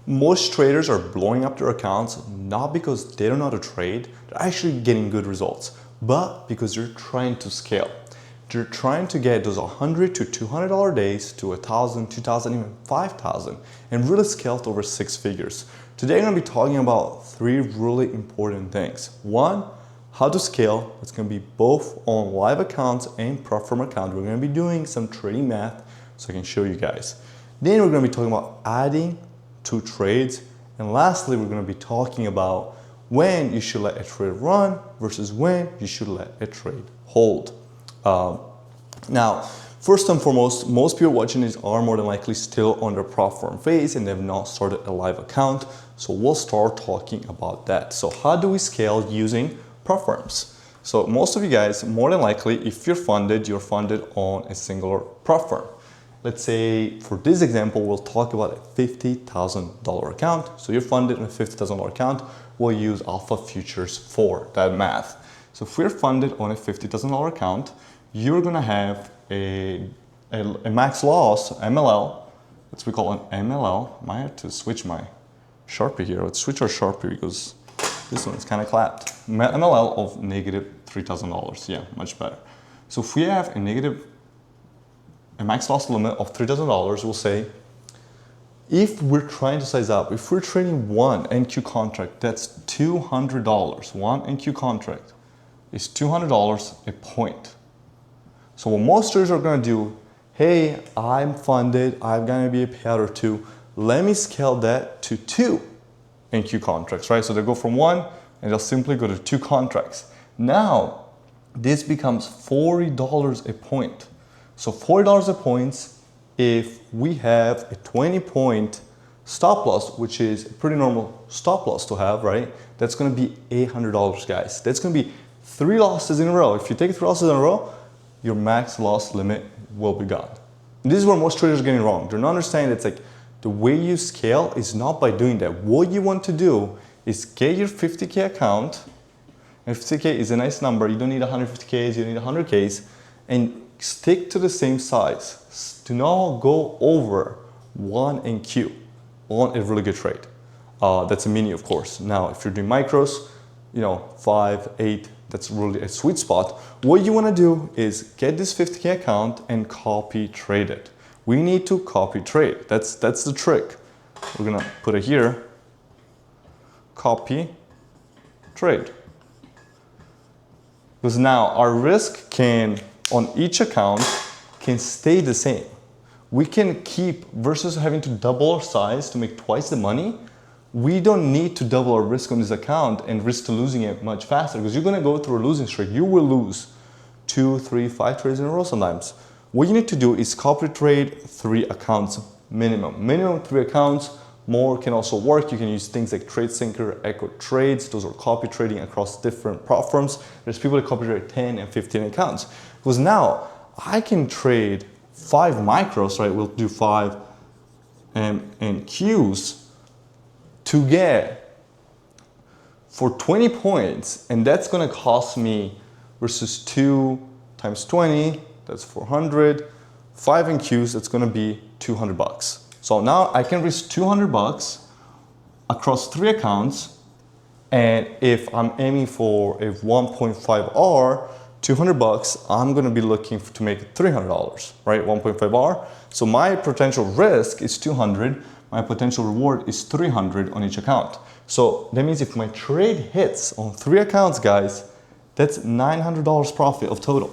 Most traders are blowing up their accounts not because they don't know how to trade, they're actually getting good results, but because they're trying to scale. They're trying to get those $100 to $200 days to $1,000, $2,000, even $5,000 and really scale to over 6 figures. Today I'm going to be talking about 3 really important things. 1, how to scale. It's going to be both on live accounts and prop firm account. We're going to be doing some trading math so I can show you guys. Then we're going to be talking about adding 2 trades, and lastly we're going to be talking about when you should let a trade run versus when you should let a trade hold. Now, first and foremost, most people watching this are more than likely still on their prop firm phase and they've not started a live account, so we'll start talking about that. So how do we scale using prop firms? So most of you guys, more than likely, if you're funded on a singular prop firm. Let's say for this example, we'll talk about a $50,000 account. So you're funded on a $50,000 account. We'll use Alpha Futures for that math. So if we're funded on a $50,000 account, you're gonna have a max loss, MLL, that's we call an MLL. I might have to switch my Sharpie here. Let's switch our Sharpie because this one is kind of clapped. MLL of negative $3,000, yeah, much better. So if we have a max loss limit of $3,000, we'll say, if we're trying to size up, if we're trading one NQ contract, that's $200. One NQ contract is $200 a point. So what most traders are gonna do, hey, I'm funded, I'm gonna be a payout or 2, let me scale that to 2 NQ contracts, right? So they go from 1 and they'll simply go to 2 contracts. Now, this becomes $40 a point. So $40 a point, if we have a 20-point stop loss, which is a pretty normal stop loss to have, right? That's gonna be $800, guys. That's gonna be 3 losses in a row. If you take 3 losses in a row, your max loss limit will be gone. And this is where most traders are getting wrong. They're not understanding it's like the way you scale is not by doing that. What you want to do is get your 50K account, and 50K is a nice number. You don't need 150Ks, you need 100Ks, and stick to the same size. Do not go over 1 NQ on a really good trade. That's a mini, of course. Now, if you're doing micros, 5, 8, that's really a sweet spot. What you want to do is get this 50K account and copy trade it. We need to copy trade. That's the trick. We're gonna put it here. Copy trade. Because now our risk can on each account can stay the same. We can keep, versus having to double our size to make twice the money, we don't need to double our risk on this account and risk to losing it much faster, because you're gonna go through a losing streak. You will lose 2, 3, 5 trades in a row sometimes. What you need to do is copy trade 3 accounts minimum. Minimum 3 accounts, more can also work. You can use things like TradeSync, Echo Trades. Those are copy trading across different prop firms. There's people that copy trade 10 and 15 accounts. Because now I can trade 5 micros, right? We'll do 5 and Qs to get for 20 points, and that's gonna cost me versus 2 times 20, that's 400, 5 in Qs, that's gonna be $200. So now I can risk $200 across 3 accounts, and if I'm aiming for a 1.5R, $200, I'm gonna be looking to make $300, right? 1.5R. So my potential risk is 200, my potential reward is 300 on each account. So that means if my trade hits on 3 accounts, guys, that's $900 profit of total.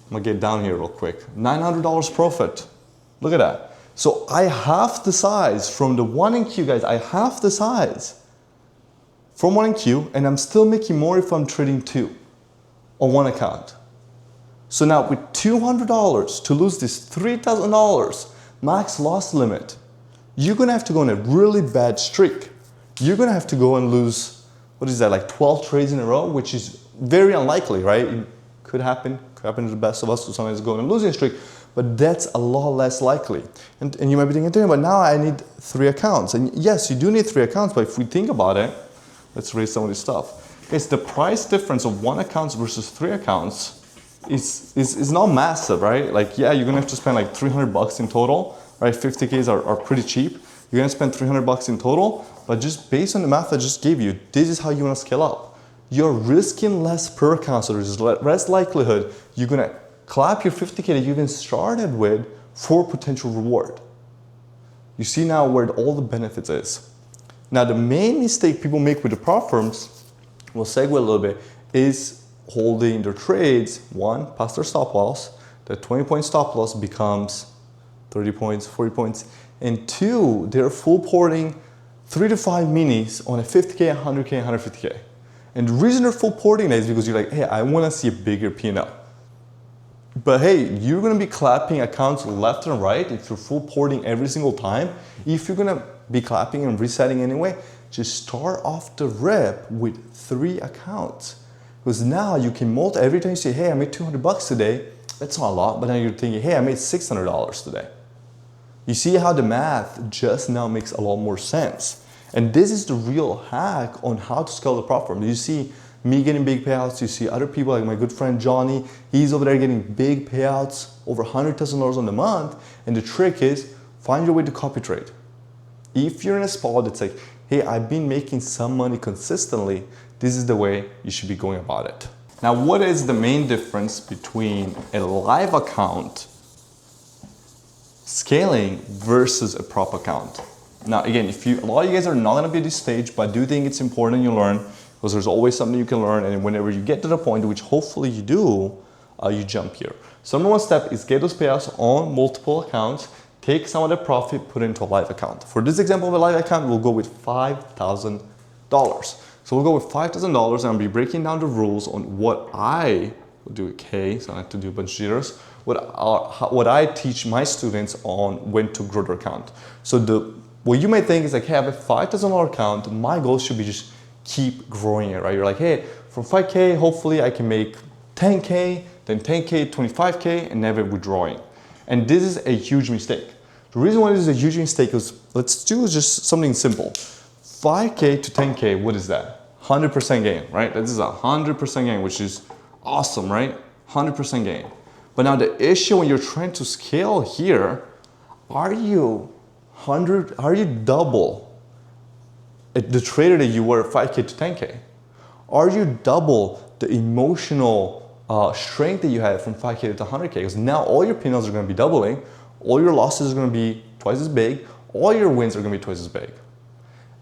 I'm gonna get down here real quick. $900 profit. Look at that. So I half the size from the 1 NQ, guys. I half the size from 1 NQ, and I'm still making more if I'm trading 2 on 1 account. So now with $200 to lose this $3,000 max loss limit, you're gonna have to go on a really bad streak. You're gonna have to go and lose, what is that, like 12 trades in a row, which is very unlikely, right? It could happen to the best of us, so sometimes go on a losing streak, but that's a lot less likely. And you might be thinking, but now I need 3 accounts. And yes, you do need 3 accounts, but if we think about it, let's raise some of this stuff. Guys, the price difference of 1 account versus 3 accounts is not massive, right? Like, yeah, you're gonna have to spend like $300 in total, right? 50Ks are pretty cheap. You're gonna spend 300 bucks in total, but just based on the math I just gave you, this is how you wanna scale up. You're risking less per account, so there's less likelihood you're gonna clap your 50K that you even started with for potential reward. You see now where all the benefits is. Now the main mistake people make with the prop firms, we'll segue a little bit, is holding their trades, one, past their stop loss. The 20-point stop loss becomes 30 points, 40 points. And two, they're full porting 3 to 5 minis on a 50K, 100K, 150K. And the reason they're full porting that is because you're like, hey, I wanna see a bigger P&L. But hey, you're gonna be clapping accounts left and right if you're full porting every single time. If you're gonna be clapping and resetting anyway, just start off the rip with 3 accounts. Because now you can multiply, every time you say, hey, I made 200 bucks today, that's not a lot, but now you're thinking, hey, I made $600 today. You see how the math just now makes a lot more sense. And this is the real hack on how to scale the prop firm. You see me getting big payouts, you see other people like my good friend Johnny, he's over there getting big payouts, over $100,000 on the month. And the trick is, find your way to copy trade. If you're in a spot that's like, hey, I've been making some money consistently, this is the way you should be going about it. Now, what is the main difference between a live account scaling versus a prop account? Now, again, a lot of you guys are not gonna be at this stage, but I do think it's important you learn, because there's always something you can learn, and whenever you get to the point, which hopefully you do, you jump here. So number one step is get those payouts on multiple accounts, take some of the profit, put it into a live account. For this example of a live account, we'll go with $5,000. So we'll go with $5,000, and I'll be breaking down the rules on what I will do with K, so I have to do a bunch of jitters, what I teach my students on when to grow their account. So what you might think is like, hey, I have a $5,000 account, my goal should be just keep growing it, right? You're like, hey, from 5K, hopefully I can make 10K, then 10K, 25K, and never withdrawing. And this is a huge mistake. The reason why this is a huge mistake is, let's do just something simple. 5K to 10K, what is that? 100% gain, right? This is a 100% gain, which is awesome, right? 100% gain. But now the issue when you're trying to scale here, are you double the trader that you were 5K to 10K? Are you double the emotional strength that you had from 5K to 100K? Because now all your P&Ls are going to be doubling, all your losses are going to be twice as big, all your wins are going to be twice as big.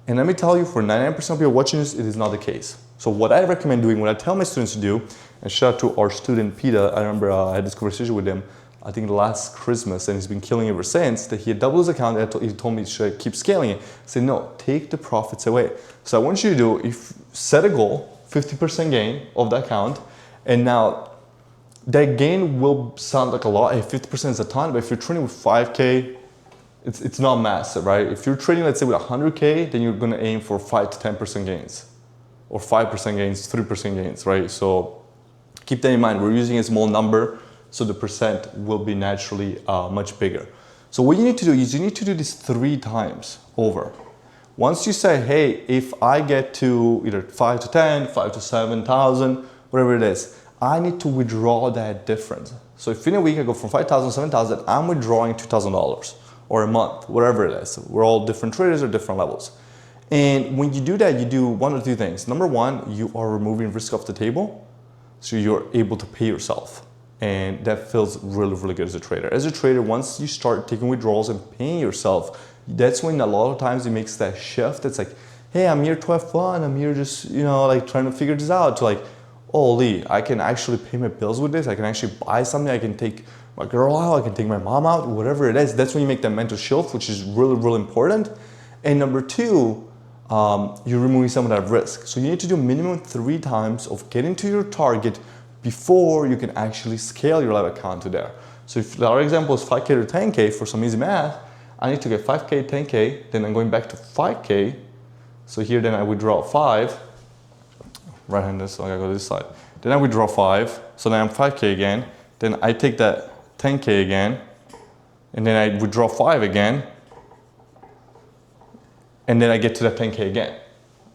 And let me tell you, for 99% of people watching this, it is not the case. So what I recommend doing, what I tell my students to do, and shout out to our student Peter, I remember I had this conversation with him, I think last Christmas, and he's been killing it ever since, that he had doubled his account, and he told me, should I keep scaling it? I said, no, take the profits away. So I want you to do, set a goal, 50% gain of the account, and now that gain will sound like a lot, hey, 50% is a ton, but if you're trading with 5K, it's not massive, right? If you're trading, let's say with 100K, then you're gonna aim for 5 to 10% gains, or 5% gains, 3% gains, right? So keep that in mind. We're using a small number, so the percent will be naturally much bigger. So what you need to do is you need to do this 3 times over. Once you say, hey, if I get to either 5 to 10, 5 to 7,000, whatever it is, I need to withdraw that difference. So if in a week I go from 5,000 to 7,000, I'm withdrawing $2,000 or a month, whatever it is. We're all different traders at different levels. And when you do that, you do 1 or 2 things. Number 1, you are removing risk off the table, so you're able to pay yourself. And that feels really, really good as a trader. As a trader, once you start taking withdrawals and paying yourself, that's when a lot of times it makes that shift. It's like, hey, I'm here to have fun. I'm here just, like trying to figure this out. To like, holy, I can actually pay my bills with this. I can actually buy something. I can take my girl out. I can take my mom out, whatever it is. That's when you make that mental shift, which is really, really important. And number 2, you're removing some of that risk. So you need to do minimum 3 times of getting to your target before you can actually scale your live account to there. So if our example is 5K to 10K for some easy math, I need to get 5K, 10K, then I'm going back to 5K. So here then I withdraw 5, right-handed, so I gotta go this side. Then I withdraw 5, so then I'm 5K again. Then I take that 10K again, and then I withdraw 5 again, and then I get to that 10K again.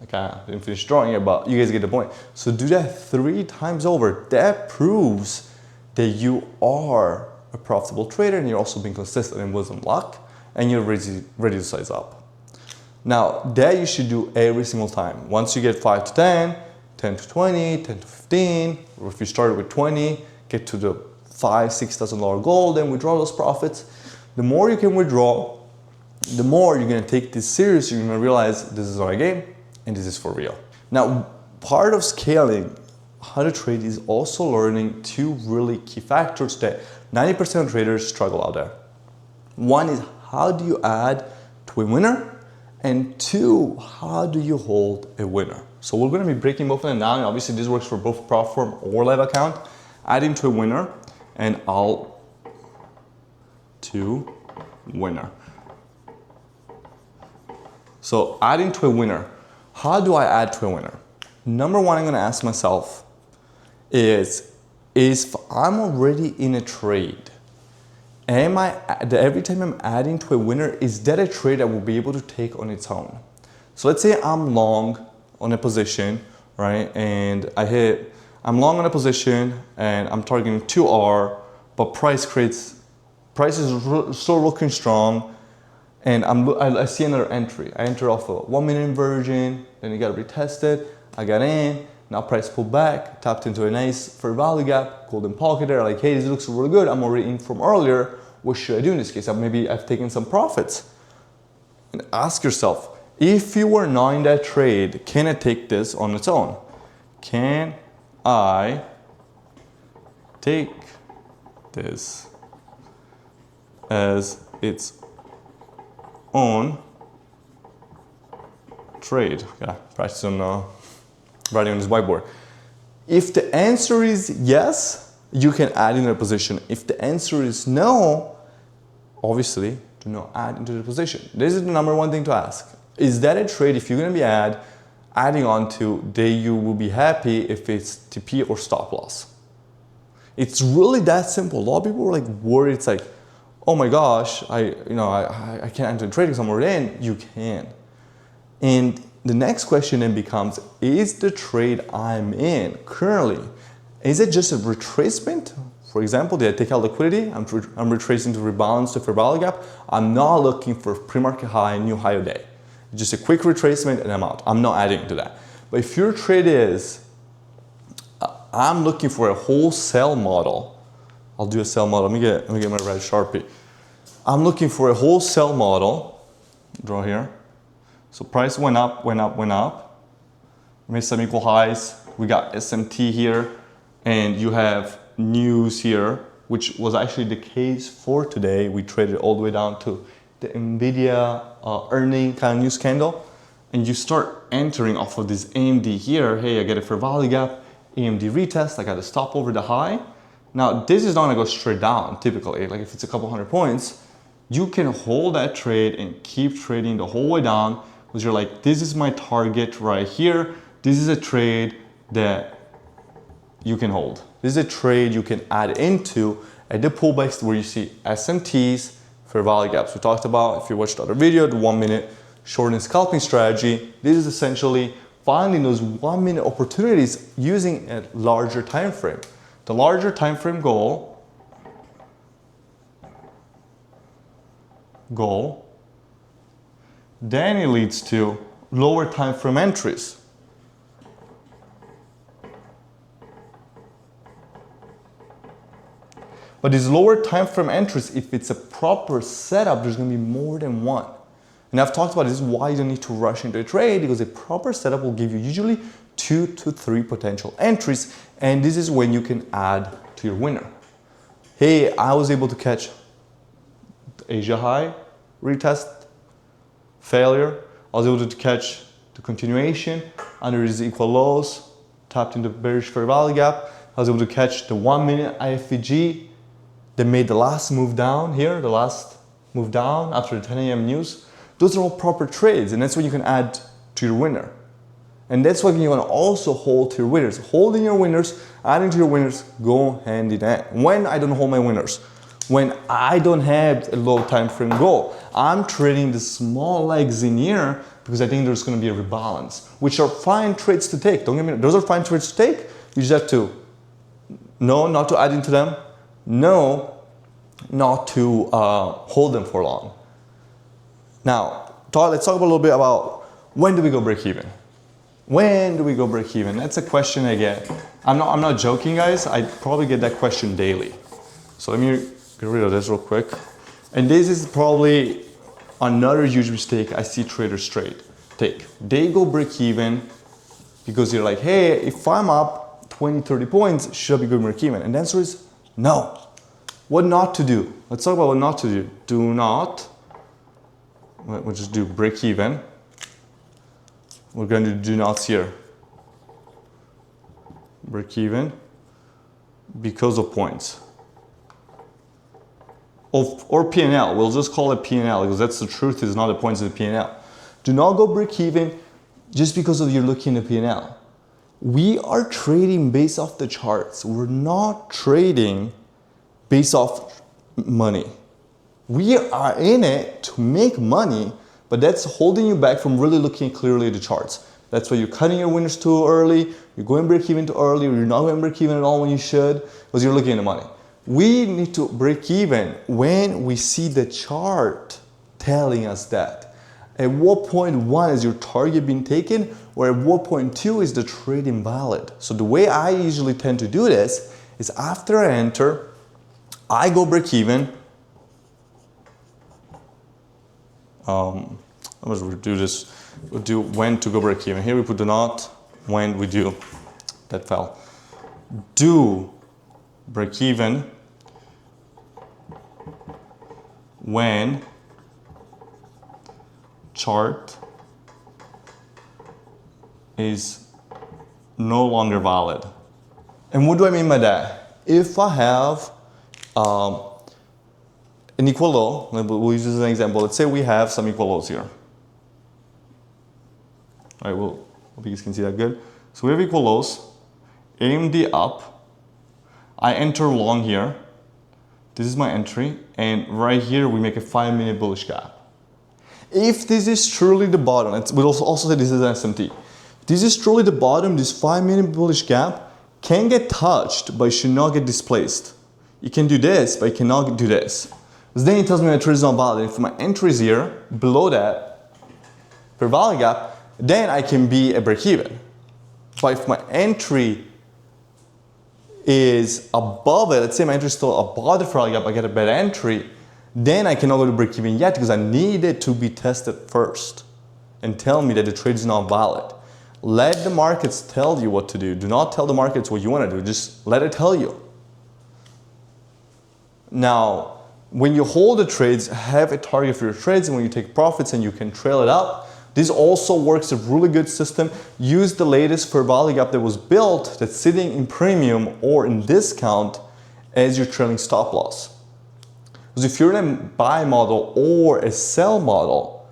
Okay, I didn't finish drawing it, but you guys get the point. So do that 3 times over. That proves that you are a profitable trader and you're also being consistent in wisdom luck, and you're ready to size up. Now that you should do every single time. Once you get 5 to 10, 10 to 20, 10 to 15, or if you started with 20, get to the $5,000-$6,000 goal, then withdraw those profits. The more you can withdraw, the more you're gonna take this serious. You're gonna realize this is not a game and this is for real. Now, part of scaling how to trade is also learning two really key factors that 90% of traders struggle out there. One is, how do you add to a winner? And two, how do you hold a winner? So we're gonna be breaking both of them down. And obviously this works for both platform or live account. Adding to a winner and alt to winner. So adding to a winner. How do I add to a winner? Number one, I'm gonna ask myself is if I'm already in a trade, every time I'm adding to a winner, is that a trade I will be able to take on its own? So let's say I'm long on a position, right? And I'm long on a position and I'm targeting 2R, but price is still looking strong. And I see another entry. I enter off a 1 minute inversion, then it got retested, I got in, now price pulled back, tapped into a nice fair value gap, golden pocket there, like, hey, this looks really good, I'm already in from earlier, what should I do in this case? Maybe I've taken some profits. And ask yourself, if you were not in that trade, can I take this on its own? Can I take this as its own trade? Yeah, practice on writing on this whiteboard. If the answer is yes, you can add in a position. If the answer is no, obviously do not add into the position. This is the number one thing to ask. Is that a trade, if you're gonna be adding on to, that you will be happy if it's TP or stop loss? It's really that simple. A lot of people are like worried, it's like, oh my gosh, I can't enter trading somewhere. In. You can. And the next question then becomes, is the trade I'm in currently, is it just a retracement? For example, did I take out liquidity? I'm retracing to rebalance the fair value gap. I'm not looking for pre-market high, new high of day. Just a quick retracement and I'm out. I'm not adding to that. But if your trade is, I'm looking for a wholesale model. I'll do a sell model. Let me get my red Sharpie. I'm looking for a wholesale model. Draw here. So price went up, went up, went up. Made some equal highs. We got SMT here, and you have news here, which was actually the case for today. We traded all the way down to the Nvidia earning kind of news candle, and you start entering off of this AMD here. Hey, I get a fair value gap, AMD retest. I got to stop over the high. Now this is not gonna go straight down typically. Like if it's a couple hundred points, you can hold that trade and keep trading the whole way down, because you're like, this is my target right here. This is a trade that you can hold. This is a trade you can add into at the pullbacks where you see SMTs, fair value gaps. We talked about, if you watched the other video, the 1 minute short and scalping strategy. This is essentially finding those 1 minute opportunities using a larger time frame. The larger time frame goal then it leads to lower time frame entries. But these lower time frame entries, if it's a proper setup, there's gonna be more than one. And I've talked about this is why you don't need to rush into a trade, because a proper setup will give you usually 2 to 3 potential entries, and this is when you can add to your winner. Hey, I was able to catch the Asia high, retest, failure. I was able to catch the continuation under these equal lows, tapped into bearish fair value gap. I was able to catch the 1 minute IFVG that made the last move down here, the last move down after the 10 a.m. news. Those are all proper trades, and that's when you can add to your winner. And that's why you want to also hold to your winners. Holding your winners, adding to your winners go hand in hand. When I don't hold my winners, when I don't have a low time frame goal, I'm trading the small legs in here because I think there's going to be a rebalance, which are fine trades to take. Don't get me wrong, those are fine trades to take. You just have to know not to add into them, know not to hold them for long. Now, let's talk a little bit about when do we go break even? When do we go break even? That's a question I get. I'm not joking, guys. I probably get that question daily. So let me get rid of this real quick. And this is probably another huge mistake I see traders take. They go break even because you're like, hey, if I'm up 20, 30 points, should I be going break even? And the answer is no. What not to do? Let's talk about what not to do. Do not, we'll just do break even. We're going to do nots here. Break even because of points. Or P&L. We'll just call it P&L because that's the truth. It's not the points of the P&L. Do not go break even just because of you're looking at the P&L. We are trading based off the charts. We're not trading based off money. We are in it to make money, but that's holding you back from really looking clearly at the charts. That's why you're cutting your winners too early, you're going break even too early, or you're not going break even at all when you should, because you're looking at the money. We need to break even when we see the chart telling us that. At what point one is your target being taken, or at what point two is the trade invalid? So the way I usually tend to do this is after I enter, I go break even. Let's do this. We'll do when to go break even. Here we put the not, when we do. That fell. Do break even when chart is no longer valid. And what do I mean by that? If I have an equal low, we'll use this as an example. Let's say we have some equal lows here. All right, well, hope you guys can see that good. So we have equal lows, AMD up, I enter long here, this is my entry, and right here we make a 5-minute bullish gap. If this is truly the bottom, we'll also say this is an SMT. If this is truly the bottom, this 5-minute bullish gap can get touched, but it should not get displaced. You can do this, but you cannot do this. Because then it tells me my trade is not valid. If my entry is here, below that, per value gap, then I can be a break even. But if my entry is above it, let's say my entry is still above the value gap, I get a better entry, then I cannot go to break even yet because I need it to be tested first and tell me that the trade is not valid. Let the markets tell you what to do. Do not tell the markets what you want to do. Just let it tell you. Now, when you hold the trades, have a target for your trades, and when you take profits and you can trail it up, this also works a really good system. Use the latest fair value gap that was built that's sitting in premium or in discount as your trailing stop loss. Because if you're in a buy model or a sell model,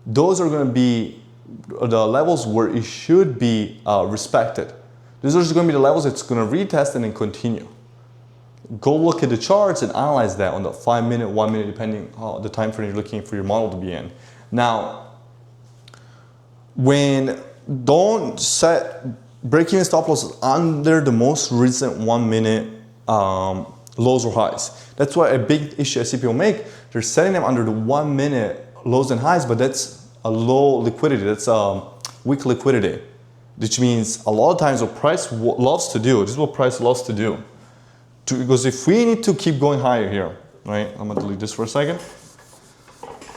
those are going to be the levels where it should be respected. These are just going to be the levels it's going to retest and then continue. Go look at the charts and analyze that on the 5-minute, 1 minute, depending on the time frame you're looking for your model to be in. Now, don't set break-even stop losses under the most recent 1 minute lows or highs. That's why a big issue I see people make, they're setting them under the 1 minute lows and highs, but that's a low liquidity, that's weak liquidity, which means a lot of times what price loves to do, this is what price loves to do. Because if we need to keep going higher here, right? I'm gonna delete this for a second.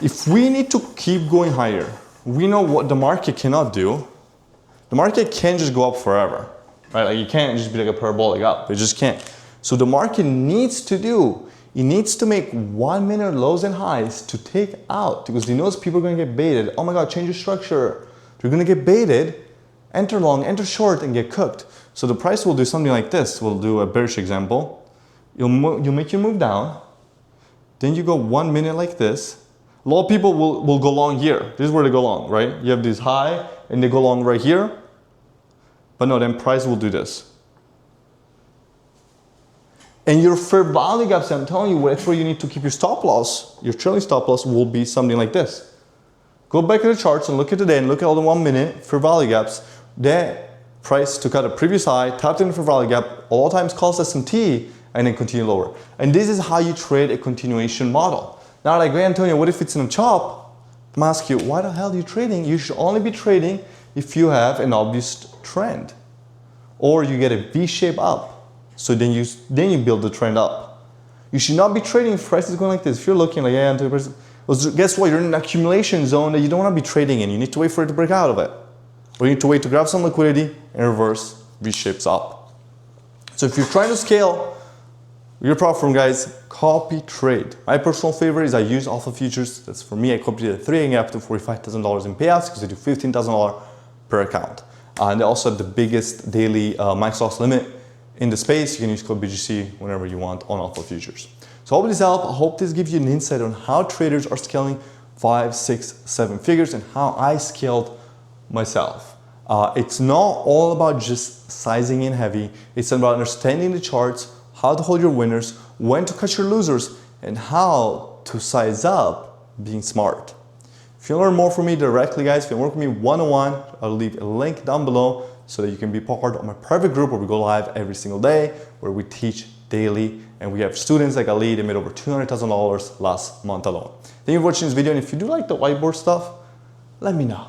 If we need to keep going higher, we know what the market cannot do. The market can't just go up forever, right? Like you can't just be like a parabolic up, it just can't. So the market needs to do, it needs to make 1 minute lows and highs to take out, because it knows people are gonna get baited. Oh my God, change your structure. They're gonna get baited, enter long, enter short, and get cooked. So the price will do something like this. We'll do a bearish example. You'll make your move down, then you go 1 minute like this. A lot of people will go long here. This is where they go long, right? You have this high and they go long right here. But no, then price will do this. And your fair value gaps, I'm telling you, that's where you need to keep your stop loss. Your trailing stop loss will be something like this. Go back to the charts and look at the day and look at all the 1 minute fair value gaps. That price took out a previous high, tapped in the fair value gap, a lot of times calls SMT, and then continue lower. And this is how you trade a continuation model. Now, like, Antonio, what if it's in a chop? I'm asking you, why the hell are you trading? You should only be trading if you have an obvious trend, or you get a V-shape up. So then you build the trend up. You should not be trading if price is going like this. If you're looking like, yeah, guess what? You're in an accumulation zone that you don't want to be trading in. You need to wait for it to break out of it. Or you need to wait to grab some liquidity and reverse V-shapes up. So if you're trying to scale your platform, guys, copy trade. My personal favorite is I use Alpha Futures. That's for me. I copied it trading up to $45,000 in payouts because they do $15,000 per account. And they also have the biggest daily max loss limit in the space. You can use code BGC whenever you want on Alpha Futures. So I hope this helped. I hope this gives you an insight on how traders are scaling 5, 6, 7 figures and how I scaled myself. It's not all about just sizing in heavy. It's about understanding the charts, how to hold your winners, when to cut your losers, and how to size up being smart. If you learn more from me directly, guys, if you work with me one-on-one, I'll leave a link down below so that you can be part of my private group where we go live every single day, where we teach daily, and we have students like Ali. They made over $200,000 last month alone. Thank you for watching this video, and if you do like the whiteboard stuff, let me know.